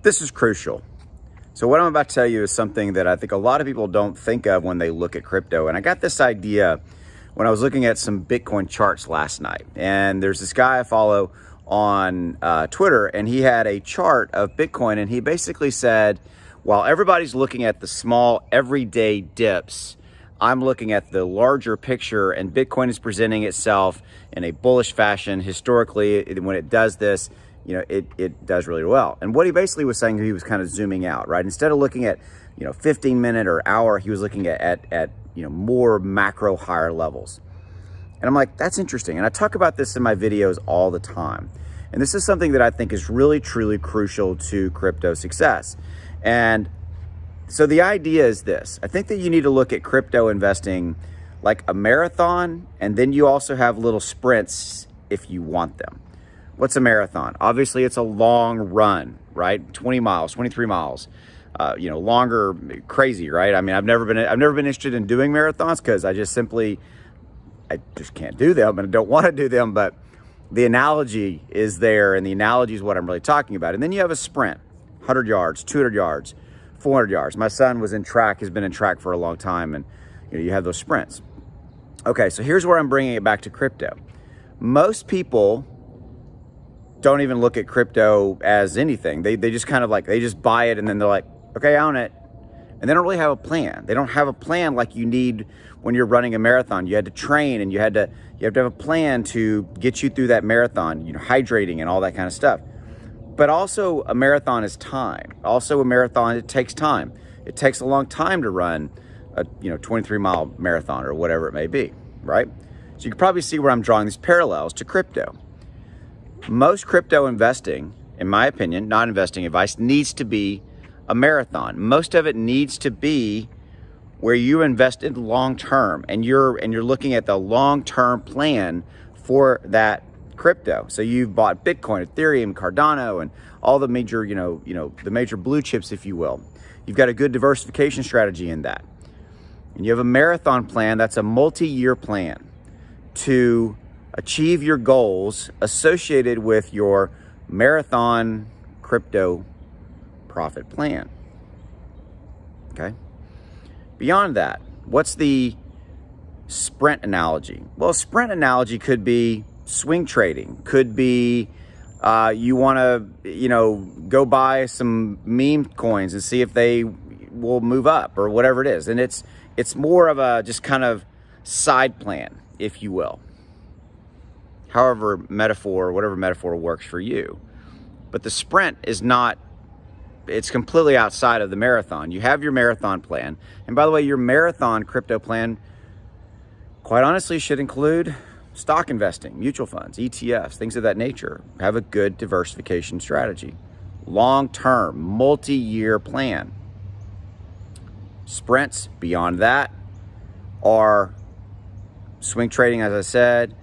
This is crucial. So what I'm about to tell you is something that I think a lot of people don't think of when they look at crypto. And I got this idea when I was looking at some Bitcoin charts last night. And there's this guy I follow on Twitter, and he had a chart of Bitcoin, and he basically said, while everybody's looking at the small everyday dips, I'm looking at the larger picture, and Bitcoin is presenting itself in a bullish fashion. Historically, when it does this, you know, it does really well. And what he basically was saying, he was kind of zooming out, right? Instead of looking at, 15-minute or hour, he was looking at more macro, higher levels. And I'm like, that's interesting. And I talk about this in my videos all the time. And this is something that I think is really, truly crucial to crypto success. And so the idea is this. I think that you need to look at crypto investing like a marathon, and then you also have little sprints if you want them. What's a marathon? Obviously, it's a long run, right? 20 miles, 23 miles, longer, crazy, right? I mean, I've never been interested in doing marathons because I just can't do them, and I don't want to do them. But the analogy is there, and the analogy is what I'm really talking about. And then you have a sprint, 100 yards, 200 yards, 400 yards. My son was in track, has been in track for a long time, and you have those sprints. Okay, so here's where I'm bringing it back to crypto. Most people don't even look at crypto as anything. They just kind of they just buy it, and then they're like, okay, I own it. And they don't really have a plan. They don't have a plan like you need when you're running a marathon. You had to train, and you have to have a plan to get you through that marathon, hydrating and all that kind of stuff. But also a marathon is time. Also a marathon, it takes time. It takes a long time to run a 23-mile marathon or whatever it may be, right? So you can probably see where I'm drawing these parallels to crypto. Most crypto investing, in my opinion, not investing advice, needs to be a marathon. Most of it needs to be where you invest in long term, and you're looking at the long-term plan for that crypto. So you've bought Bitcoin, Ethereum, Cardano, and all the major, the major blue chips, if you will. You've got a good diversification strategy in that. And you have a marathon plan that's a multi-year plan to achieve your goals associated with your marathon crypto profit plan. Okay? Beyond that, what's the sprint analogy? Well, a sprint analogy could be swing trading, could be you want to go buy some meme coins and see if they will move up or whatever it is. And it's more of a just kind of side plan, if you will. However, whatever metaphor works for you. But the sprint is not, it's completely outside of the marathon. You have your marathon plan. And by the way, your marathon crypto plan, quite honestly, should include stock investing, mutual funds, ETFs, things of that nature. Have a good diversification strategy. Long-term, multi-year plan. Sprints beyond that are swing trading, as I said.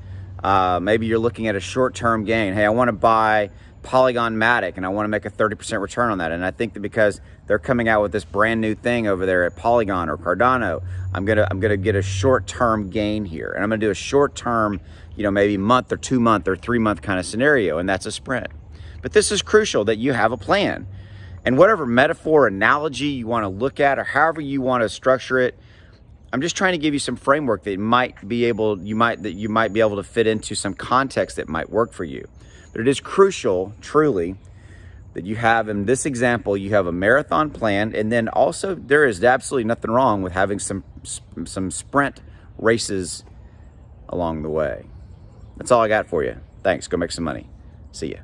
Maybe you're looking at a short-term gain. Hey, I want to buy Polygon Matic, and I want to make a 30% return on that. And I think that because they're coming out with this brand new thing over there at Polygon or Cardano, I'm gonna get a short-term gain here, and I'm gonna do a short-term, maybe month or 2 month or 3 month kind of scenario, and that's a sprint. But this is crucial that you have a plan, and whatever metaphor, analogy you want to look at, or however you want to structure it, I'm just trying to give you some framework that you might be able to fit into some context that might work for you. But it is crucial, truly, that you have, in this example, you have a marathon plan, and then also there is absolutely nothing wrong with having some sprint races along the way. That's all I got for you. Thanks. Go make some money. See ya.